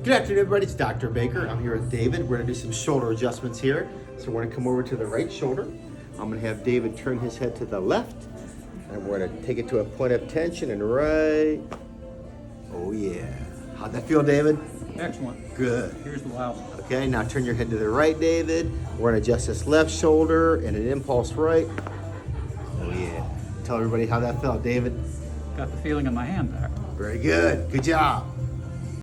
Good afternoon, everybody. It's Dr. Baker. I'm here with David. We're going to do some shoulder adjustments here. So we're going to come over to the right shoulder. I'm going to have David turn his head to the left. And we're going to take it to a point of tension and right. Oh, yeah. How'd that feel, David? Excellent. Good. Here's the wow. Okay, now turn your head to the right, David. We're going to adjust this left shoulder and an impulse right. Oh, yeah. Tell everybody how that felt, David. Got the feeling in my hand back. Very good. Good job.